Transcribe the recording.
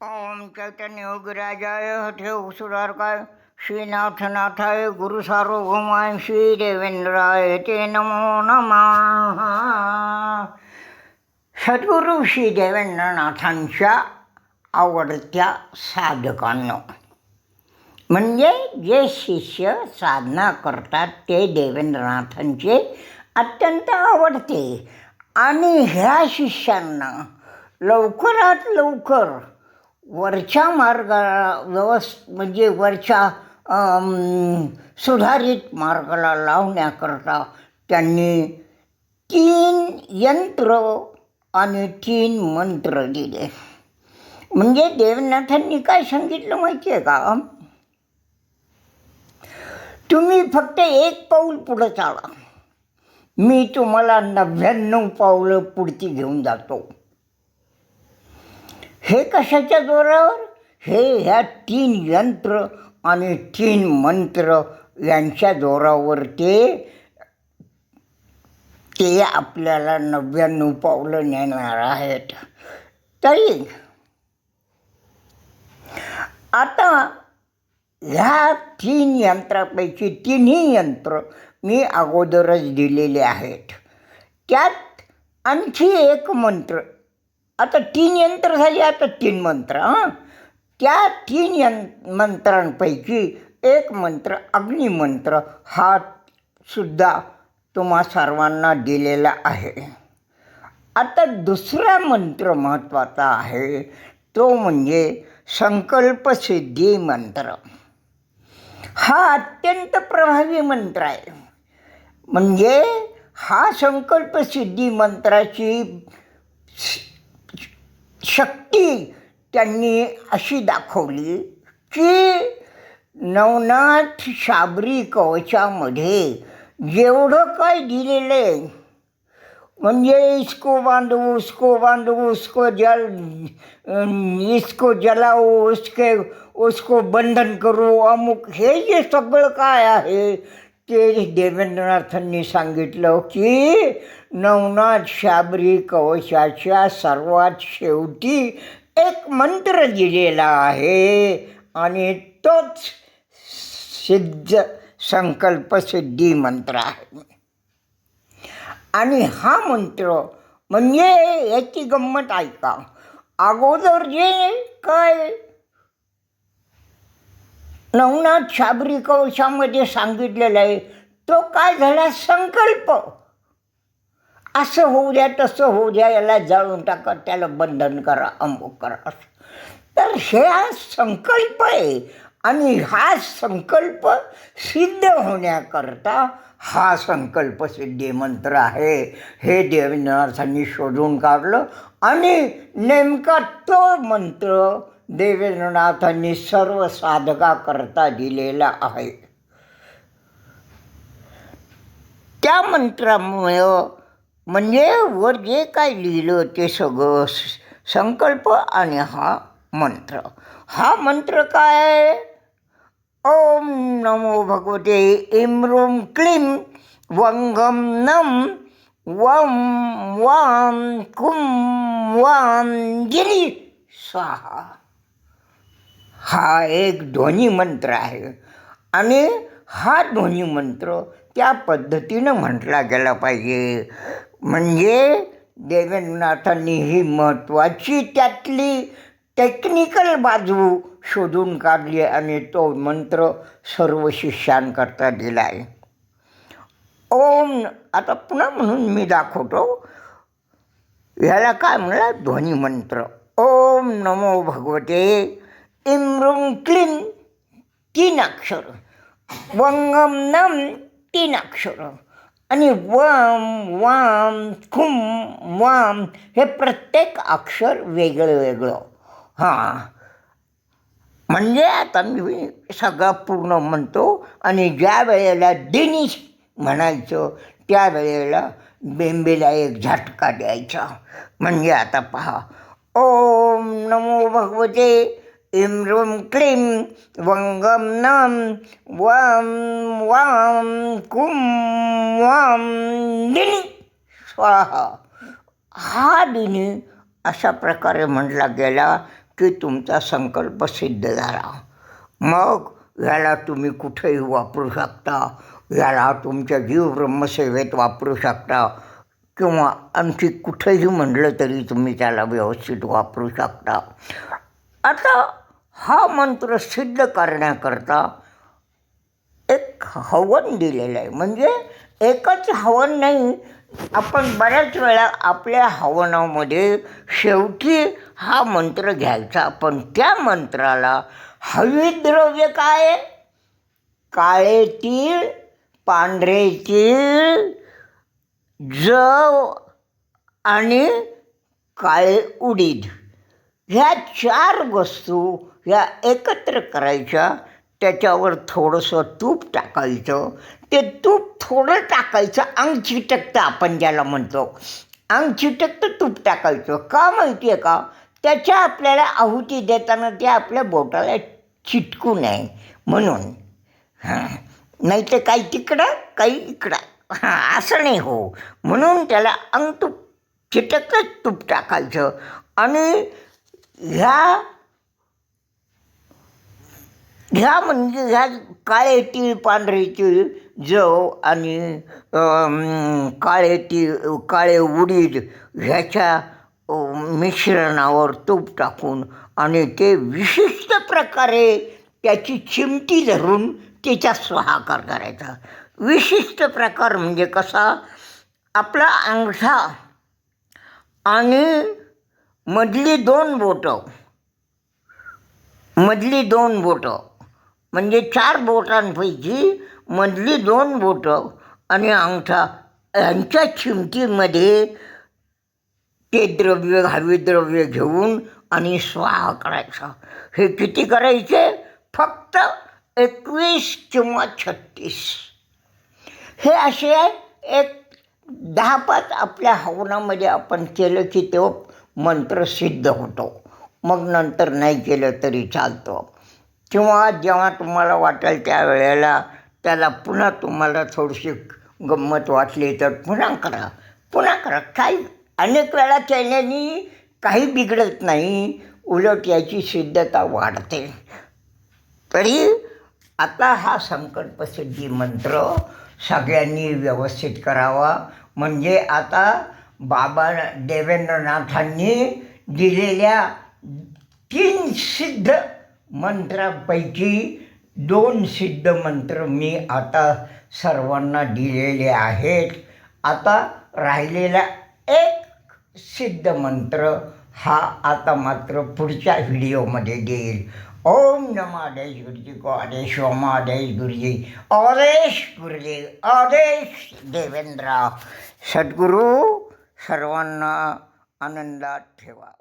ओम चैतन्य योगीराजाय हठेव सुरारकाय श्रीनाथनाथाय गुरुसार्वभौमाय श्री देवेंद्राय ते नमो नमः. सद्गुरू श्री देवेंद्रनाथांच्या आवडत्या साधकांनो, म्हणजे जे शिष्य साधना करतात ते देवेंद्रनाथांचे अत्यंत आवडते. आणि ह्या शिष्यांना लवकरात लवकर वरच्या मार्गाला म्हणजे वरच्या सुधारित मार्गाला लावण्याकरता त्यांनी 3 यंत्र आणि 3 मंत्र दिले. म्हणजे देवनाथांनी काय सांगितलं माहिती आहे का? तुम्ही फक्त 1 पाऊल पुढं चाला, मी तुम्हाला 99 पावलं पुढची घेऊन जातो. हे कशाच्या जोरावर? हे ह्या 3 यंत्र आणि 3 मंत्र यांच्या जोरावर ते आपल्याला 99 पावलं नेणार आहेत. तरी आता ह्या 3 यंत्रापैकी 3ही यंत्र मी अगोदरच दिलेले आहेत. त्यात आणखी 1 मंत्र, आता 3 यंत्र झाली, आता 3 मंत्र. त्या 3 मंत्रांपैकी 1 मंत्र अग्निमंत्र हा सुद्धा तुम्हा सर्वांना दिलेला आहे. आता दुसरा मंत्र महत्त्वाचा आहे, तो म्हणजे संकल्पसिद्धी मंत्र. हा अत्यंत प्रभावी मंत्र आहे. म्हणजे हा संकल्पसिद्धी मंत्राची शक्ती त्यांनी अशी दाखवली की नवनाथ शाबरी कवचामध्ये जेवढं काय दिलेलं आहे, म्हणजे इसको बांधो उसको बांधो उसको इसको जलाओ उसको बंधन करो अमुक, हे जे सगळं काय आहे ते देवेंद्रनाथांनी सांगितलं की नवनाथ शाबरी कवचाच्या सर्वात शेवटी 1 मंत्र दिलेला आहे आणि तोच संकल्पसिद्धी मंत्र आहे. आणि हा मंत्र म्हणजे याची गंमत ऐका. अगोदर जे काय नवनाथ शाबरी कवचामध्ये सांगितलेलं आहे तो काय झाला? संकल्प. असं होऊ द्या, तसं होऊ द्या, याला जाळून टाका, त्याला बंधन करा, अमुक करा. तर हा संकल्प आहे आणि हा संकल्प सिद्ध होण्याकरता हा संकल्पसिद्धी मंत्र आहे. हे देवेंद्रनाथांनी शोधून काढलं आणि नेमका तो मंत्र देवेंद्रनाथांनी सर्व साधकाकरता दिलेला आहे. त्या मंत्रामुळं म्हणजे वर जे काय लिहिलं ते सगळं संकल्प आणि हा मंत्र. हा मंत्र काय आहे? ओम नमो भगवते इम्रूम क्लीम वंगम नम वम वाम कुम वाम गिरी स्वाहा. हा एक ध्वनी मंत्र आहे आणि हा ध्वनी मंत्र त्या पद्धतीनं म्हटला गेला पाहिजे. म्हणजे देवेंद्रनाथांनी ही महत्त्वाची त्यातली टेक्निकल बाजू शोधून काढली आणि तो मंत्र सर्व शिष्यांकरता दिला आहे. ओम, आता पुन्हा म्हणून मी दाखवतो. ह्याला काय म्हणला? ध्वनी मंत्र. ओम नमो भगवते इम्रूम क्लीम 3 अक्षर, वंगम नम 3 अक्षर आणि वम वाम खुम वाम हे प्रत्येक अक्षर वेगळं वेगळं. हां, म्हणजे आता मी सगळं पूर्ण म्हणतो आणि ज्या वेळेला दिनी म्हणायचं त्यावेळेला बेंबीला एक झटका द्यायचा. म्हणजे आता पहा. ओम नमो भगवते इम्रूम क्लीम वंगम नम वम वाम कुम वाम दिनी स्वाहा. हा दिनी अशा प्रकारे म्हटला गेला की तुमचा संकल्प सिद्ध झाला. मग याला तुम्ही कुठेही वापरू शकता, याला तुमच्या जीव ब्रह्मसेवेत वापरू शकता किंवा आणखी कुठेही म्हटलं तरी तुम्ही त्याला व्यवस्थित वापरू शकता. आता हा मंत्र सिद्ध करण्याकरता एक हवन दिलेलं आहे. म्हणजे एकच हवन नाही, आपण बऱ्याच वेळा आपल्या हवनामध्ये शेवटी हा मंत्र घ्यायचा. पण त्या मंत्राला हविद्रव्य काय आहे? काळे तीळ, पांढरे तीळ, जव आणि काळे उडीद, ह्या 4 वस्तू ह्या एकत्र करायच्या. त्याच्यावर थोडंसं तूप टाकायचं. ते तूप थोडं टाकायचं, अंग चिटकतं आपण ज्याला म्हणतो, अंग चिटकतं तूप टाकायचं. का माहिती आहे का? त्याच्या आपल्याला आहुती देताना ते आपल्या बोटाला चिटकू नये म्हणून. नाही तर काही तिकडं काही इकडं, असं नाही हो, म्हणून त्याला अंग तूप चिटकतं तूप टाकायचं. आणि ह्या म्हणजे ह्या काळे तीळ, पांढरे तीळ, जव आणि काळे उडीद ह्याच्या मिश्रणावर तूप टाकून आणि ते विशिष्ट प्रकारे त्याची चिमटी धरून तिचा स्वाहाकार करायचा. विशिष्ट प्रकार म्हणजे कसा? आपला अंगठा आणि मधली दोन बोटं म्हणजे 4 बोटांपैकी मधली 2 बोटं आणि अंगठा यांच्या चिमटीमध्ये ते हविद्रव्य घेऊन आणि स्वाहा करायचा. हे किती करायचे? फक्त 21 किंवा 36. हे असे एक 10-5 आपल्या हवनामध्ये आपण केलं की तो मंत्र सिद्ध होतो. मग नंतर नाही केलं तरी चालतं. किंवा जेव्हा तुम्हाला वाटेल त्यावेळेला त्याला पुन्हा तुम्हाला थोडीशी गंमत वाटली तर पुन्हा करा. काही अनेक वेळा केल्याने काही बिघडत नाही, उलट याची सिद्धता वाढते. तरी आता हा संकल्पसिद्धी मंत्र सगळ्यांनी व्यवस्थित करावा. म्हणजे आता बाबा देवेंद्रनाथांनी दिलेल्या 3 सिद्ध मंत्रांपैकी 2 सिद्ध मंत्र मी आता सर्वांना दिलेले आहेत. आता राहिलेला एक सिद्ध मंत्र हा आता मात्र पुढच्या व्हिडिओमध्ये देईल. ओम नमः आदेश गुरुजी को आदेश, ओम आदेश गुरुजी, आदेश गुरुजी, आदेश देवेंद्र. सद्गुरू सर्वांना आनंदात ठेवा.